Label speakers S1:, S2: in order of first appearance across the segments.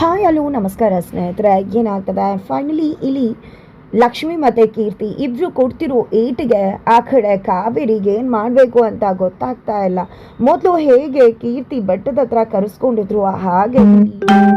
S1: Hi hello ನಮಸ್ಕಾರ ಸ್ನೇಹಿತರೆ. ಏನಾಗ್ತದೆ ಫೈನಲಿ ಇಲ್ಲಿ ಲಕ್ಷ್ಮಿ ಮತ್ತು ಕೀರ್ತಿ ಇಬ್ಬರು ಕೊಡ್ತಿರೋ ಏಟಿಗೆ ಆ ಕಡೆ ಕಾವೇರಿಗೆ ಏನು ಮಾಡಬೇಕು ಅಂತ ಗೊತ್ತಾಗ್ತಾ ಇಲ್ಲ. ಮೊದಲು ಹೇಗೆ ಕೀರ್ತಿ ಬೆಟ್ಟದ ಹತ್ರ ಕರೆಸ್ಕೊಂಡಿದ್ರು ಹಾಗೆ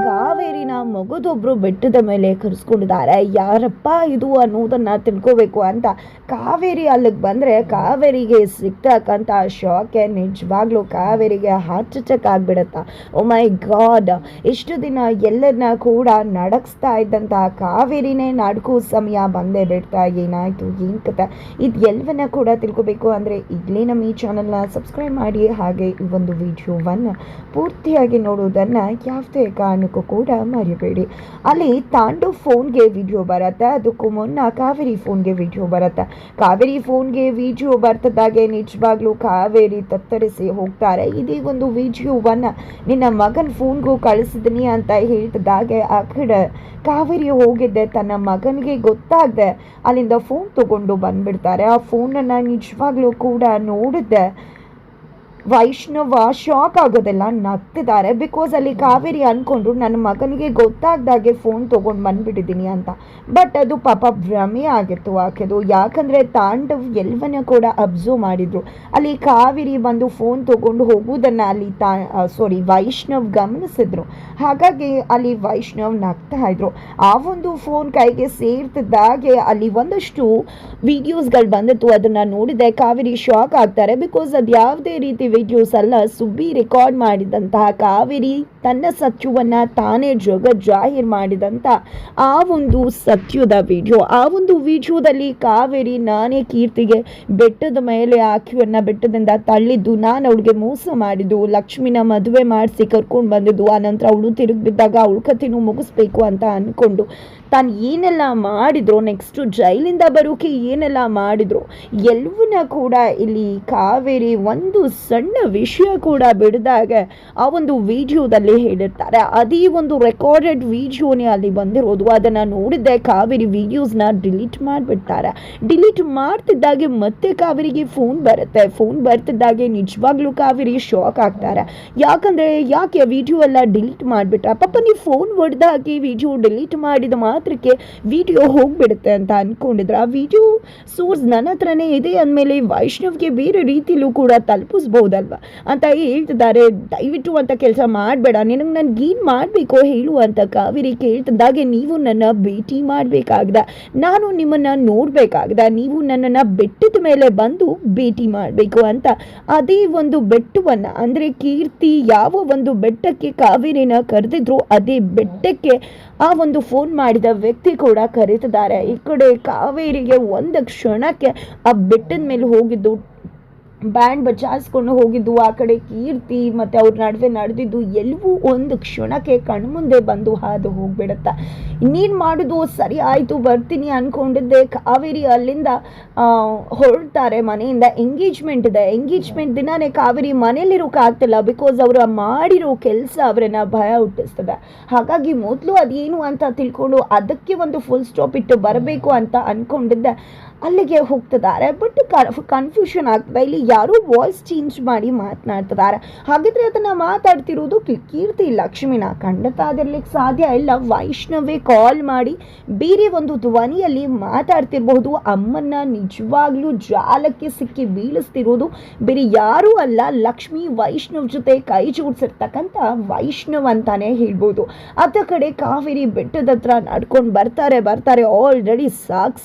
S1: ಕಾವೇರಿನ ಮಗದೊಬ್ಬರು ಬೆಟ್ಟದ ಮೇಲೆ ಕರೆಸ್ಕೊಂಡಿದ್ದಾರೆ. ಯಾರಪ್ಪ ಇದು ಅನ್ನೋದನ್ನು ತಿಳ್ಕೋಬೇಕು ಅಂತ ಕಾವೇರಿ ಅಲ್ಲಿಗೆ ಬಂದರೆ ಕಾವೇರಿಗೆ ಸಿಗ್ತಕ್ಕಂಥ ಶಾಕೆ ನಿಜವಾಗ್ಲೂ ಕಾವೇರಿಗೆ ಹಾರ್ಟ್ ಅಟ್ಯಾಕ್ ಆಗಿಬಿಡುತ್ತಾ. ಓ ಮೈ ಗಾಡ್, ಇಷ್ಟು ದಿನ ಎಲ್ಲರನ್ನ ಕೂಡ ನಡಗಿಸ್ತಾ ಇದ್ದಂಥ ಕಾವೇರಿನೇ ನಡ್ಕೋ ಸಮಯ ಬಂದೇ ಬಿಡ್ತಾ. ಏನಾಯ್ತು ಏನು ಕತೆ ಇದು ಎಲ್ಲವನ್ನ ಕೂಡ ತಿಳ್ಕೊಬೇಕು ಅಂದರೆ ಈಗಲೇ ನಮ್ಮ ಈ ಚಾನಲ್ನ ಸಬ್ಸ್ಕ್ರೈಬ್ ಮಾಡಿ, ಹಾಗೆ ಈ ಒಂದು ವಿಡಿಯೋವನ್ನು ಪೂರ್ತಿಯಾಗಿ ನೋಡೋದನ್ನು ಯಾವುದೇ ಕಾರಣಕ್ಕೂ ಕೂಡ ಮರಿಬೇಡಿ. ಅಲ್ಲಿ ತಾಂಡು ಫೋನ್ಗೆ ವಿಡಿಯೋ ಬರುತ್ತೆ, ಅದಕ್ಕೂ ಮುನ್ನ ಕಾವೇರಿ ಫೋನ್ಗೆ ವಿಡಿಯೋ ಬರುತ್ತೆ. ಕಾವೇರಿ ಫೋನ್ಗೆ ವಿಡಿಯೋ ಬರ್ತದಾಗೆ ನಿಜವಾಗ್ಲೂ ಕಾವೇರಿ ತತ್ತರಿಸಿ ಹೋಗ್ತಾರೆ. ಇದೇ ಒಂದು ವಿಡಿಯೋವನ್ನು ನಿನ್ನ ಮಗನ ಫೋನ್ಗೂ ಕಳಿಸಿದ್ದೀನಿ ಅಂತ ಹೇಳ್ತಿದ್ದಾಗೆ ಆ ಕಡೆ ಕಾವೇರಿ ಹೋಗಿದ್ದೆ ತನ್ನ ಮಗನಿಗೆ ಗೊತ್ತಾಗದೆ ಅಲ್ಲಿಂದ ಫೋನ್ ತಗೊಂಡು ಬಂದ್ಬಿಡ್ತಾರೆ. ಆ ಫೋನನ್ನು ನಿಜವಾಗ್ಲೂ ಕೂಡ ನೋಡಿದ್ದೆ ವೈಷ್ಣವ ಶಾಕ್ ಆಗೋದೆಲ್ಲ ನಗ್ತಿದ್ದಾರೆ. ಬಿಕಾಸ್ ಅಲ್ಲಿ ಕಾವೇರಿ ಅಂದ್ಕೊಂಡ್ರು ನನ್ನ ಮಗನಿಗೆ ಗೊತ್ತಾಗ್ದಾಗೆ ಫೋನ್ ತೊಗೊಂಡು ಬಂದ್ಬಿಟ್ಟಿದ್ದೀನಿ ಅಂತ. ಬಟ್ ಅದು ಪಾಪ ಭ್ರಮೆ ಆಗಿತ್ತು ಆಕೆದು. ಯಾಕಂದರೆ ತಾಂಡವ್ ಎಲ್ಲವನ್ನ ಕೂಡ ಅಬ್ಸರ್ವ್ ಮಾಡಿದ್ರು. ಅಲ್ಲಿ ಕಾವೇರಿ ಬಂದು ಫೋನ್ ತೊಗೊಂಡು ಹೋಗುವುದನ್ನು ಅಲ್ಲಿ ವೈಷ್ಣವ್ ಗಮನಿಸಿದ್ರು. ಹಾಗಾಗಿ ಅಲ್ಲಿ ವೈಷ್ಣವ್ ನಗ್ತಾ ಇದ್ರು. ಆ ಒಂದು ಫೋನ್ ಕೈಗೆ ಸೇರ್ತಿದ್ದಾಗೆ ಅಲ್ಲಿ ಒಂದಷ್ಟು ವಿಡಿಯೋಸ್ಗಳು ಬಂದಿತ್ತು. ಅದನ್ನು ನೋಡಿದೆ ಕಾವೇರಿ ಶಾಕ್ ಆಗ್ತಾರೆ. ಬಿಕಾಸ್ ಅದು ಯಾವುದೇ ರೀತಿ ವಿಡಿಯೋಸ್ ಅಲ್ಲ, ಸುಬ್ಬಿ ರೆಕಾರ್ಡ್ ಮಾಡಿದಂತಹ ಕಾವೇರಿ ತನ್ನ ಸತ್ಯವನ್ನು ತಾನೇ ಜಾಹೀರ್ ಮಾಡಿದಂಥ ಆ ಒಂದು ಸತ್ಯದ ವಿಡಿಯೋ. ಆ ಒಂದು ವಿಡಿಯೋದಲ್ಲಿ ಕಾವೇರಿ ನಾನೇ ಕೀರ್ತಿಗೆ ಬೆಟ್ಟದ ಮೇಲೆ ಆಕೆಯನ್ನು ಬೆಟ್ಟದಿಂದ ತಳ್ಳಿದ್ದು, ನಾನು ಅವಳಿಗೆ ಮೋಸ ಮಾಡಿದ್ದು, ಲಕ್ಷ್ಮಿನ ಮದುವೆ ಮಾಡಿಸಿ ಕರ್ಕೊಂಡು ಬಂದಿದ್ದು, ಆನಂತರ ಅವಳು ತಿರುಗಿ ಬಿದ್ದಾಗ ಅವಳ ಕಥೆನೂ ಮುಗಿಸ್ಬೇಕು ಅಂತ ಅಂದ್ಕೊಂಡು ತಾನು ಏನೆಲ್ಲ ಮಾಡಿದ್ರು, ನೆಕ್ಸ್ಟು ಜೈಲಿಂದ ಬರೋಕೆ ಏನೆಲ್ಲ ಮಾಡಿದ್ರು ಎಲ್ಲವನ್ನ ಕೂಡ ಇಲ್ಲಿ ಕಾವೇರಿ ಒಂದು ಸಣ್ಣ ವಿಷಯ ಕೂಡ ಬಿಡಿದಾಗ ಆ ಒಂದು ವಿಡಿಯೋದಲ್ಲಿ ಹೇಳಿರ್ತಾರೆ. ಅದೇ ಒಂದು ರೆಕಾರ್ಡೆಡ್ ವಿಡಿಯೋನೇ ಅಲ್ಲಿ ಬಂದಿರೋದು. ಅದನ್ನು ನೋಡಿದ್ದೆ ಕಾವೇರಿ ವಿಡಿಯೋಸ್ನ ಡಿಲೀಟ್ ಮಾಡಿಬಿಡ್ತಾರೆ. ಡಿಲೀಟ್ ಮಾಡ್ತಿದ್ದಾಗೆ ಮತ್ತೆ ಕಾವೇರಿಗೆ ಫೋನ್ ಬರುತ್ತೆ. ಫೋನ್ ಬರ್ತಿದ್ದಾಗೆ ನಿಜವಾಗ್ಲೂ ಕಾವೇರಿ ಶಾಕ್ ಆಗ್ತಾರೆ. ಯಾಕಂದರೆ ಯಾಕೆ ವಿಡಿಯೋ ಎಲ್ಲ ಡಿಲೀಟ್ ಮಾಡಿಬಿಟ್ಟ, ಪಾಪ ನೀವು ಫೋನ್ ಹೊಡೆದಾಕಿ ವಿಡಿಯೋ ಡಿಲೀಟ್ ಮಾಡಿದ ಮಾತ್ರಕ್ಕೆ ವಿಡಿಯೋ ಹೋಗ್ಬಿಡುತ್ತೆ ಅಂತ ಅಂದ್ಕೊಂಡಿದ್ರೆ ಆ ವಿಡಿಯೋ ಸೋರ್ಸ್ ನನ್ನ ಹತ್ರನೇ ಇದೆ ಅಂದಮೇಲೆ ವೈಷ್ಣವ್ಗೆ ಬೇರೆ ರೀತಿಲೂ ಕೂಡ ತಲುಪಿಸ್ಬೋದಲ್ವ ಅಂತ ಹೇಳ್ತಿದ್ದಾರೆ. ದಯವಿಟ್ಟು ಅಂತ ಕೆಲಸ ಮಾಡಬೇಡ, ನಿನಗೆ ನನಗೇನು ಮಾಡಬೇಕೋ ಹೇಳು ಅಂತ ಕಾವೇರಿ ಕೇಳ್ತಿದ್ದಾಗೆ ನೀವು ನನ್ನ ಭೇಟಿ ಮಾಡಬೇಕಾಗ್ದ, ನಾನು ನಿಮ್ಮನ್ನು ನೋಡಬೇಕಾಗ್ದ, ನೀವು ನನ್ನನ್ನು ಬೆಟ್ಟದ ಮೇಲೆ ಬಂದು ಭೇಟಿ ಮಾಡಬೇಕು ಅಂತ ಅದೇ ಒಂದು ಬೆಟ್ಟವನ್ನು ಅಂದರೆ ಕೀರ್ತಿ ಯಾವ ಒಂದು ಬೆಟ್ಟಕ್ಕೆ ಕಾವೇರಿನ ಕರೆದಿದ್ರು ಅದೇ ಬೆಟ್ಟಕ್ಕೆ ಆ ಒಂದು ಫೋನ್ ಮಾಡಿದ ವ್ಯಕ್ತಿ ಕೂಡ ಕರೀತಿದ್ದಾರೆ. ಈ ಕಡೆ ಕಾವೇರಿಗೆ ಒಂದು ಕ್ಷಣಕ್ಕೆ ಆ ಬೆಟ್ಟದ ಮೇಲೆ ಹೋಗಿದ್ದು ಬ್ಯಾಂಡ್ ಬಚಾಯಿಸ್ಕೊಂಡು ಹೋಗಿದ್ದು, ಆ ಕಡೆ ಕೀರ್ತಿ ಮತ್ತು ಅವ್ರ ನಡುವೆ ನಡೆದಿದ್ದು ಎಲ್ಲವೂ ಒಂದು ಕ್ಷಣಕ್ಕೆ ಕಣ್ಮುಂದೆ ಬಂದು ಹಾದು ಹೋಗ್ಬಿಡುತ್ತೆ. ಇನ್ನೇನು ಮಾಡೋದು, ಸರಿ ಆಯಿತು ಬರ್ತೀನಿ ಅಂದ್ಕೊಂಡಿದ್ದೆ. ಕಾವೇರಿ ಅಲ್ಲಿಂದ ಹೊರಡ್ತಾರೆ ಮನೆಯಿಂದ. ಎಂಗೇಜ್ಮೆಂಟ್ ಇದೆ, ಎಂಗೇಜ್ಮೆಂಟ್ ದಿನಾನೇ ಕಾವೇರಿ ಮನೇಲಿರೋಕ್ಕಾಗ್ತಿಲ್ಲ. ಬಿಕಾಸ್ ಅವರು ಮಾಡಿರೋ ಕೆಲಸ ಅವರನ್ನು ಭಯ ಹುಟ್ಟಿಸ್ತದೆ. ಹಾಗಾಗಿ ಮೊದಲು ಅದೇನು ಅಂತ ತಿಳ್ಕೊಂಡು ಅದಕ್ಕೆ ಒಂದು ಫುಲ್ ಸ್ಟಾಪ್ ಇಟ್ಟು ಬರಬೇಕು ಅಂತ ಅಂದ್ಕೊಂಡಿದ್ದೆ. ಅಲ್ಲಿಗೆ ಹೋಗ್ತಿದ್ದಾರೆ. ಬಟ್ ಕನ್ಫ್ಯೂಷನ್ ಆಗ್ತದೆ. ಇಲ್ಲಿ ಯಾರೋ ವಾಯ್ಸ್ ಚೇಂಜ್ ಮಾಡಿ ಮಾತನಾಡ್ತಿದ್ದಾರೆ. ಹಾಗಿದ್ರೆ ಅದನ್ನು ಮಾತಾಡ್ತಿರೋದು ಕೀರ್ತಿ ಲಕ್ಷ್ಮಿನ? ಖಂಡಿತ ಅದಿರ್ಲಿಕ್ಕೆ ಸಾಧ್ಯ ಇಲ್ಲ. ವೈಷ್ಣವೇ ಕಾಲ್ ಮಾಡಿ ಬೇರೆ ಒಂದು ಧ್ವನಿಯಲ್ಲಿ ಮಾತಾಡ್ತಿರ್ಬಹುದು. ಅಮ್ಮನ್ನ ನಿಜವಾಗ್ಲೂ ಜಾಲಕ್ಕೆ ಸಿಕ್ಕಿ ಬೀಳಿಸ್ತಿರೋದು ಬೇರೆ ಯಾರೂ ಅಲ್ಲ, ಲಕ್ಷ್ಮಿ ವೈಷ್ಣವ್ ಜೊತೆ ಕೈ ಜೋಡಿಸಿರ್ತಕ್ಕಂಥ ವೈಷ್ಣವ್ ಅಂತಾನೆ ಹೇಳ್ಬೋದು. ಅದ ಕಡೆ ಕಾವೇರಿ ಬೆಟ್ಟದ ಹತ್ರ ನಡ್ಕೊಂಡು ಬರ್ತಾರೆ. ಆಲ್ರೆಡಿ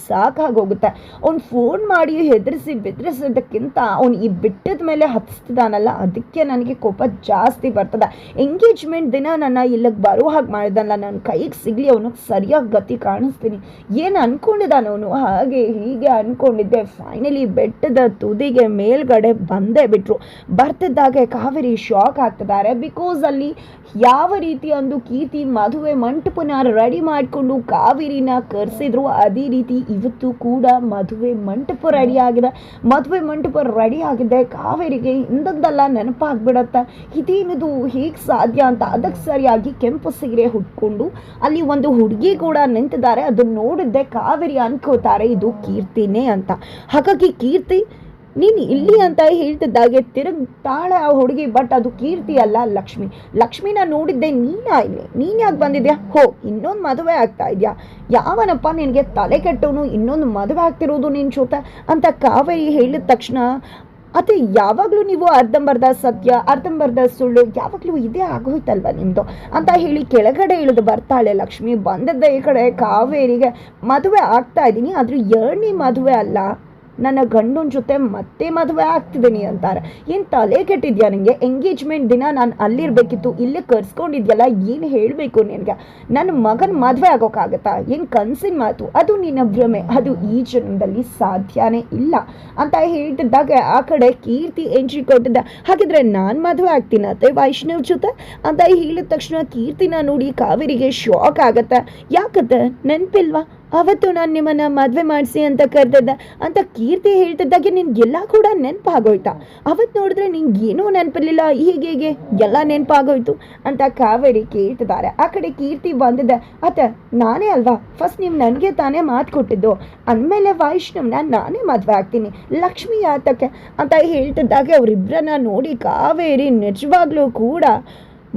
S1: ಸಾಕಾಗೋಗುತ್ತೆ. ಅವ್ನು ಫೋನ್ ಮಾಡಿ ಹೆದರಿಸಿ ಬೆದರಿಸೋದಕ್ಕಿಂತ ಅವ್ನು ಈ ಬೆಟ್ಟದ ಮೇಲೆ ಹತ್ತಿಸ್ತಿದ್ದಾನಲ್ಲ ಅದಕ್ಕೆ ನನಗೆ ಕೋಪ ಜಾಸ್ತಿ ಬರ್ತದೆ. ಎಂಗೇಜ್ಮೆಂಟ್ ದಿನ ನನ್ನ ಇಲ್ಲಿಗೆ ಬರೋ ಹಾಗೆ ಮಾಡಿದಲ್ಲ, ನನ್ನ ಕೈಗೆ ಸಿಗಲಿ, ಅವನಿಗೆ ಸರಿಯಾಗಿ ಗತಿ ಕಾಣಿಸ್ತೀನಿ, ಏನು ಅಂದ್ಕೊಂಡಿದ್ದಾನೆ ಅವನು, ಹಾಗೆ ಹೀಗೆ ಅಂದ್ಕೊಂಡಿದ್ದೆ. ಫೈನಲಿ ಬೆಟ್ಟದ ತುದಿಗೆ ಮೇಲ್ಗಡೆ ಬಂದೇ ಬಿಟ್ರು. ಬರ್ತಿದ್ದಾಗೆ ಕಾವೇರಿ ಶಾಕ್ ಆಗ್ತಿದ್ದಾರೆ. ಬಿಕಾಸ್ ಅಲ್ಲಿ ಯಾವ ರೀತಿ ಒಂದು ಕೀರ್ತಿ ಮದುವೆ ಮಂಟಪನ ರೆಡಿ ಮಾಡಿಕೊಂಡು ಕಾವೇರಿನ ಕರೆಸಿದ್ರು ಅದೇ ರೀತಿ ಇವತ್ತು ಕೂಡ ಮದುವೆ ಮಂಟಪ ರೆಡಿ ಆಗಿದೆ. ಕಾವೇರಿಗೆ ಇಂದದ್ದೆಲ್ಲ ನೆನಪಾಗ್ಬಿಡತ್ತೆ. ಇದೇನಿದು ಹೇಗೆ ಸಾಧ್ಯ ಅಂತ. ಅದಕ್ಕೆ ಸರಿಯಾಗಿ ಕೆಂಪು ಸೀರೆ ಹುಟ್ಕೊಂಡು ಅಲ್ಲಿ ಒಂದು ಹುಡುಗಿ ಕೂಡ ನಿಂತಿದ್ದಾರೆ. ಅದನ್ನ ನೋಡಿದ್ದೆ ಕಾವೇರಿ ಅನ್ಕೋತಾರೆ ಇದು ಕೀರ್ತಿನೇ ಅಂತ. ಹಾಗಾಗಿ ಕೀರ್ತಿ ನೀನು ಇಲ್ಲಿ ಅಂತ ಹೇಳ್ತಿದ್ದಾಗೆ ತಿರುಗ್ತಾಳೆ ಆ ಹುಡುಗಿ. ಬಟ್ ಅದು ಕೀರ್ತಿ ಅಲ್ಲ, ಲಕ್ಷ್ಮಿ. ಲಕ್ಷ್ಮಿನ ನೋಡಿದ್ದೆ ನೀನಾ ಇಲ್ಲಿ? ನೀನು ಯಾಕೆ ಬಂದಿದ್ಯಾ? ಹೋ, ಇನ್ನೊಂದು ಮದುವೆ ಆಗ್ತಾ ಇದೆಯಾ? ಯಾವನಪ್ಪ ನಿನಗೆ ತಲೆ ಕೆಟ್ಟವನು ಇನ್ನೊಂದು ಮದುವೆ ಆಗ್ತಿರೋದು ನಿನ್ನ ಜೊತೆ ಅಂತ ಕಾವೇರಿ ಹೇಳಿದ ತಕ್ಷಣ, ಅದೇ ಯಾವಾಗಲೂ ನೀವು ಅರ್ಧಂಬರ್ಧ ಸತ್ಯ ಅರ್ಧಂಬರ್ಧ ಸುಳ್ಳು ಯಾವಾಗಲೂ ಇದೇ ಆಗೋಯ್ತಲ್ವ ನಿಮ್ಮದು ಅಂತ ಹೇಳಿ ಕೆಳಗಡೆ ಇಳಿದು ಬರ್ತಾಳೆ ಲಕ್ಷ್ಮಿ. ಬಂದದ್ದ ಈ ಕಡೆ ಕಾವೇರಿಗೆ ಮದುವೆ ಆಗ್ತಾ ಇದ್ದೀನಿ, ಆದರೂ 2ನೇ ಮದುವೆ ಅಲ್ಲ, ನನ್ನ ಗಂಡನ ಜೊತೆ ಮತ್ತೆ ಮದುವೆ ಆಗ್ತಿದ್ದೀನಿ ಅಂತಾರೆ. ಏನು ತಲೆ ಕೆಟ್ಟಿದ್ಯಾ ನಿನಗೆ? ಎಂಗೇಜ್ಮೆಂಟ್ ದಿನ ನಾನು ಅಲ್ಲಿರಬೇಕಿತ್ತು, ಇಲ್ಲೇ ಕರ್ಸ್ಕೊಂಡಿದ್ಯಲ್ಲ, ಏನು ಹೇಳಬೇಕು ನಿನಗೆ? ನನ್ನ ಮಗನ ಮದುವೆ ಆಗೋಕ್ಕಾಗತ್ತಾ? ಏನು ಕನಸಿನ ಮಾತು? ಅದು ನಿನ್ನ ಭ್ರಮೆ, ಅದು ಈ ಜನ್ಮದಲ್ಲಿ ಸಾಧ್ಯನೇ ಇಲ್ಲ ಅಂತ ಹೇಳ್ತಿದ್ದಾಗ ಆ ಕಡೆ ಕೀರ್ತಿ ಎಂಟ್ರಿ ಕೊಟ್ಟಿದ್ದ. ಹಾಗಿದ್ರೆ ನಾನು ಮದುವೆ ಆಗ್ತೀನತ್ತೆ ವೈಷ್ಣವ್ ಜೊತೆ ಅಂತ ಹೇಳಿದ ತಕ್ಷಣ ಕೀರ್ತಿನ ನೋಡಿ ಕಾವೇರಿಗೆ ಶಾಕ್ ಆಗತ್ತೆ. ಯಾಕತ್ತೆ ನೆನಪಿಲ್ವಾ ಅವತ್ತು ನಾನು ನಿಮ್ಮನ್ನು ಮದುವೆ ಮಾಡಿಸಿ ಅಂತ ಕರೆದಿದ್ದೆ ಅಂತ ಕೀರ್ತಿ ಹೇಳ್ತಿದ್ದಾಗೆ ನಿನ್ಗೆಲ್ಲ ಕೂಡ ನೆನಪಾಗೋಯ್ತಾ? ಅವತ್ತು ನೋಡಿದ್ರೆ ನಿನ್ಗೇನೂ ನೆನಪಿರಲಿಲ್ಲ, ಹೀಗೆ ಎಲ್ಲ ನೆನಪಾಗೋಯ್ತು ಅಂತ ಕಾವೇರಿ ಕೇಳ್ತಿದ್ದಾರೆ. ಆ ಕಡೆ ಕೀರ್ತಿ ಬಂದಿದ್ದೆ. ಅತ್ತೆ ನಾನೇ ಅಲ್ವಾ ಫಸ್ಟ್ ನೀವು ನನಗೆ ತಾನೇ ಮಾತು ಕೊಟ್ಟಿದ್ದು, ಅಂದಮೇಲೆ ವೈಷ್ಣವ್ನ ನಾನೇ ಮದುವೆ ಆಗ್ತೀನಿ, ಲಕ್ಷ್ಮಿ ಆತಕ್ಕೆ ಅಂತ ಹೇಳ್ತಿದ್ದಾಗೆ ಅವರಿಬ್ಬರನ್ನ ನೋಡಿ ಕಾವೇರಿ ನಿಜವಾಗ್ಲೂ ಕೂಡ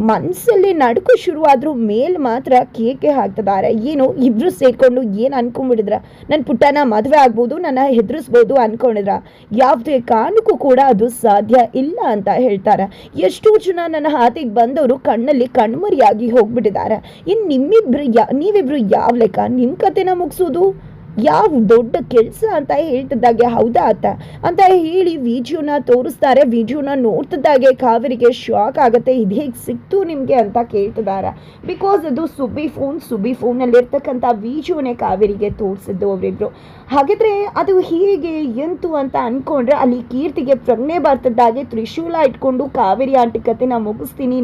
S1: ಮನಸ್ಸಲ್ಲಿ ನಡುಕು ಶುರುವಾದರೂ ಮೇಲ್ ಮಾತ್ರ ಕೇಕೆ ಹಾಕ್ತಿದ್ದಾರೆ. ಏನು ಇಬ್ಬರು ಸೇರಿಕೊಂಡು ಏನು ಅನ್ಕೊಂಡ್ಬಿಟ್ಟಿದ್ರ? ನನ್ನ ಪುಟ್ಟನ ಮದುವೆ ಆಗ್ಬೋದು, ನನ್ನ ಹೆದರಿಸ್ಬೋದು ಅನ್ಕೊಂಡಿದ್ರ? ಯಾವುದೇ ಕಾರಣಕ್ಕೂ ಕೂಡ ಅದು ಸಾಧ್ಯ ಇಲ್ಲ ಅಂತ ಹೇಳ್ತಾರೆ. ಎಷ್ಟೋ ಜನ ನನ್ನ ಹಾದಿಗೆ ಬಂದವರು ಕಣ್ಣಲ್ಲಿ ಕಣ್ಮರಿಯಾಗಿ ಹೋಗ್ಬಿಟ್ಟಿದ್ದಾರೆ. ಇನ್ನು ನೀವಿಬ್ರು ಯಾವ ಲೆಕ್ಕ? ನಿಮ್ಮ ಕತೆನ ಮುಗಿಸೋದು ಯಾವ ದೊಡ್ಡ ಕೆಲಸ ಅಂತ ಹೇಳ್ತಿದ್ದಾಗೆ ಹೌದಾ ಅಂತ ಹೇಳಿ ವಿಡಿಯೋನ ತೋರಿಸ್ತಾರೆ. ವಿಡಿಯೋನ ನೋಡ್ತಿದ್ದಾಗೆ ಕಾವೇರಿಗೆ ಶಾಕ್ ಆಗುತ್ತೆ. ಇದು ಹೇಗೆ ಸಿಕ್ತು ನಿಮಗೆ ಅಂತ ಕೇಳ್ತಿದ್ದಾರೆ. ಬಿಕಾಸ್ ಅದು ಸುಬ್ಬಿ ಫೋನಲ್ಲಿ ಇರ್ತಕ್ಕಂಥ ವಿಡಿಯೋನೇ ಕಾವೇರಿಗೆ ತೋರಿಸಿದ್ದು ಅವರಿಬ್ರು. ಹಾಗಿದ್ರೆ ಅದು ಹೇಗೆ ಎಂತು ಅಂತ ಅನ್ಕೊಂಡ್ರೆ ಅಲ್ಲಿ ಕೀರ್ತಿಗೆ ಪ್ರಜ್ಞೆ ಬರ್ತಿದ್ದಾಗೆ ತ್ರಿಶೂಲ ಇಟ್ಕೊಂಡು ಕಾವೇರಿ ಆಂಟಿ ಕತೆನ ಮುಗಿಸ್ತೀನಿ,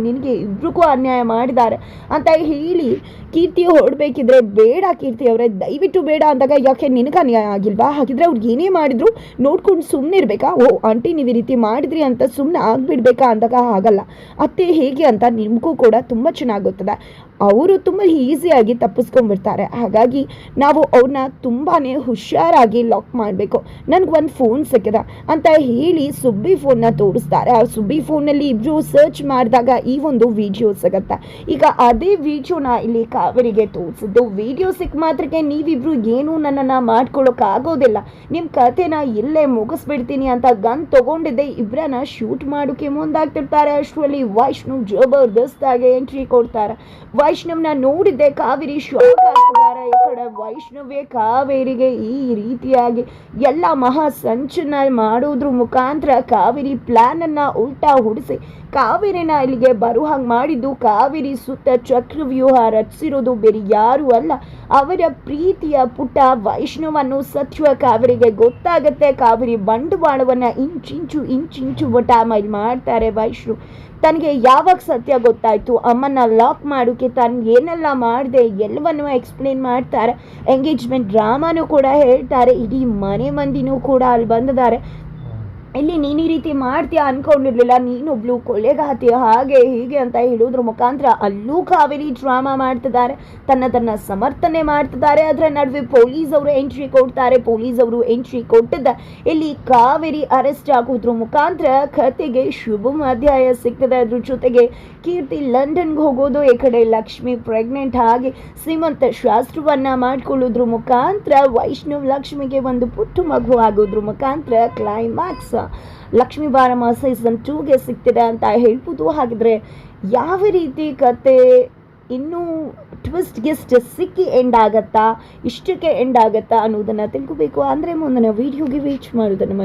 S1: ನಿನಗೆ ಇಬ್ರಿಗೂ ಅನ್ಯಾಯ ಮಾಡಿದ್ದಾರೆ ಅಂತ ಹೇಳಿ ಕೀರ್ತಿ ಹೊರಡ್ಬೇಕಿದ್ರೆ, ಬೇಡ ಕೀರ್ತಿ ಅವರೇ ದಯವಿಟ್ಟು ಬೇಡ ಅಂದಾಗ, ಯಾಕೆ ನಿನಗೆ ಅನ್ಯಾಯ ಆಗಿಲ್ವಾ? ಹಾಗಿದ್ರೆ ಅವ್ರಿಗೆ ಏನೇ ಮಾಡಿದ್ರು ನೋಡ್ಕೊಂಡು ಸುಮ್ಮನೆ ಇರಬೇಕಾ? ಓ ಆಂಟಿ ನೀವು ಈ ರೀತಿ ಮಾಡಿದ್ರಿ ಅಂತ ಸುಮ್ಮನೆ ಆಗಿಬಿಡ್ಬೇಕಾ ಅಂದಾಗ ಆಗಲ್ಲ. ಅತ್ತೆ ಹೇಗೆ ಅಂತ ನಿಮಗೂ ಕೂಡ ತುಂಬ ಚೆನ್ನಾಗಿ ಗೊತ್ತದೆ. ಅವರು ತುಂಬ ಈಸಿಯಾಗಿ ತಪ್ಪಿಸ್ಕೊಂಡ್ಬಿಡ್ತಾರೆ. ಹಾಗಾಗಿ ನಾವು ಅವ್ರನ್ನ ತುಂಬಾ ಹುಷಾರಾಗಿ ಲಾಕ್ ಮಾಡಬೇಕು. ನನಗೊಂದು ಫೋನ್ ಸಿಕ್ಕಿದ ಅಂತ ಹೇಳಿ ಸುಬ್ಬಿ ಫೋನ್ನ ತೋರಿಸ್ತಾರೆ. ಆ ಸುಬ್ಬಿ ಫೋನಲ್ಲಿ ಇಬ್ಬರು ಸರ್ಚ್ ಮಾಡಿದಾಗ ಈ ಒಂದು ವಿಡಿಯೋ ಸಿಗುತ್ತೆ. ಈಗ ಅದೇ ವಿಡಿಯೋನ ಇಲ್ಲಿ ಕಾವೇರಿಗೆ ತೋರಿಸಿದ್ದು. ವಿಡಿಯೋ ಸಿಕ್ಕ ಮಾತ್ರಕ್ಕೆ ನೀವಿಬ್ರು ಏನು ನನ್ನನ್ನು ಮಾಡ್ಕೊಳ್ಳೋಕ್ಕಾಗೋದಿಲ್ಲ, ನಿಮ್ಮ ಕಥೆನ ಇಲ್ಲೇ ಮುಗಿಸ್ಬಿಡ್ತೀನಿ ಅಂತ ಗನ್ ತೊಗೊಂಡಿದ್ದೆ ಇಬ್ಬರನ್ನ ಶೂಟ್ ಮಾಡೋಕ್ಕೆ ಮುಂದಾಗ್ತಿರ್ತಾರೆ. ಅಷ್ಟರಲ್ಲಿ ವೈಷ್ಣವ್ ಜಬರ್ದಸ್ತಾಗಿ ಎಂಟ್ರಿ ಕೊಡ್ತಾರೆ. ವೈಷ್ಣವ್ನ ನೋಡಿದ್ದೆ ಕಾವೇರಿ ಶಾಕ್ ಆಗ್ತಿದ್ದಾರೆ. ಈ ಕಡೆ ವೈಷ್ಣವೇ ಕಾವೇರಿಗೆ ಈ ರೀತಿಯಾಗಿ ಎಲ್ಲ ಮಹಾ ಸಂಚನ ಮಾಡೋದ್ರ ಮುಖಾಂತರ ಕಾವೇರಿ ಪ್ಲಾನನ್ನು ಉಲ್ಟಾ ಹೊಡಿಸಿ ಕಾವೇರಿನ ಇಲ್ಲಿಗೆ ಬರೋ ಹಂಗೆ ಮಾಡಿದ್ದು. ಕಾವೇರಿ ಸುತ್ತ ಚಕ್ರವ್ಯೂಹ ರಚಿಸಿರೋದು ಬೇರೆ ಯಾರು ಅಲ್ಲ, ಅವರ ಪ್ರೀತಿಯ ಪುಟ್ಟ ವೈಷ್ಣವನ್ನು ಸತ್ಯ ಕಾವೇರಿಗೆ ಗೊತ್ತಾಗತ್ತೆ. ಕಾವೇರಿ ಬಂಡವಾಳವನ್ನು ಇಂಚಿಂಚು ಬಟಾಮೈಲ್ ಮಾಡ್ತಾರೆ ವೈಷ್ಣವ್. ತನಗೆ ಯಾವಾಗ ಸತ್ಯ ಗೊತ್ತಾಯಿತು, ಅಮ್ಮನ ಲಾಕ್ ಮಾಡೋಕ್ಕೆ ತಾನು ಏನೆಲ್ಲ ಮಾಡಿದೆ ಎಲ್ಲವನ್ನೂ ಎಕ್ಸ್ಪ್ಲೇನ್ ಮಾಡ್ತಾರೆ. ಎಂಗೇಜ್ಮೆಂಟ್ ಡ್ರಾಮಾನೂ ಕೂಡ ಹೇಳ್ತಾರೆ. ಇಡೀ ಮನೆ ಮಂದಿನೂ ಕೂಡ ಅಲ್ಲಿ ಬಂದಿದ್ದಾರೆ. ಇಲ್ಲಿ ನೀನು ಈ ರೀತಿ ಮಾಡ್ತೀಯಾ ಅಂದ್ಕೊಂಡಿರ್ಲಿಲ್ಲ, ನೀನೊಬ್ಳು ಕೊಲೆಗಾತಿ ಹಾಗೆ ಹೀಗೆ ಅಂತ ಹೇಳೋದ್ರ ಮುಖಾಂತರ ಅಲ್ಲೂ ಕಾವೇರಿ ಡ್ರಾಮಾ ಮಾಡ್ತಿದ್ದಾರೆ, ತನ್ನ ಸಮರ್ಥನೆ ಮಾಡ್ತಿದ್ದಾರೆ. ಅದರ ನಡುವೆ ಪೊಲೀಸ್ ಅವರು ಎಂಟ್ರಿ ಕೊಟ್ಟಿದ್ದ ಇಲ್ಲಿ ಕಾವೇರಿ ಅರೆಸ್ಟ್ ಆಗೋದ್ರ ಮುಖಾಂತರ ಕತೆಗೆ ಶುಭ ಅಧ್ಯಾಯ ಸಿಗ್ತದೆ. ಅದ್ರ ಜೊತೆಗೆ ಕೀರ್ತಿ ಲಂಡನ್ಗೆ ಹೋಗೋದು, ಈ ಕಡೆ ಲಕ್ಷ್ಮಿ ಪ್ರೆಗ್ನೆಂಟ್ ಆಗಿ ಶ್ರೀಮಂತ ಶಾಸ್ತ್ರವನ್ನ ಮಾಡ್ಕೊಳ್ಳೋದ್ರ ಮುಖಾಂತರ ವೈಷ್ಣವ್ ಲಕ್ಷ್ಮಿಗೆ ಒಂದು ಪುಟ್ಟ ಮಗು ಆಗೋದ್ರ ಮುಖಾಂತರ ಕ್ಲೈಮ್ಯಾಕ್ಸ್ ಲಕ್ಷ್ಮೀ ಬಾರಮ್ಮ ಸೀಸನ್ 2ಗೆ ಸಿಗ್ತಿದೆ ಅಂತ ಹೇಳ್ಬೋದು. ಹಾಗಿದ್ರೆ ಯಾವ ರೀತಿ ಕತೆ ಇನ್ನೂ ಟ್ವಿಸ್ಟ್ ಸಿಕ್ಕಿ ಎಂಡ್ ಆಗತ್ತಾ, ಇಷ್ಟಕ್ಕೆ ಎಂಡ್ ಆಗತ್ತಾ ಅನ್ನೋದನ್ನು ತಿಳ್ಕೋಬೇಕು ಅಂದರೆ ಮುಂದಿನ ವಿಡಿಯೋಗೆ ವೇಟ್ ಮಾಡೋದನ್ನು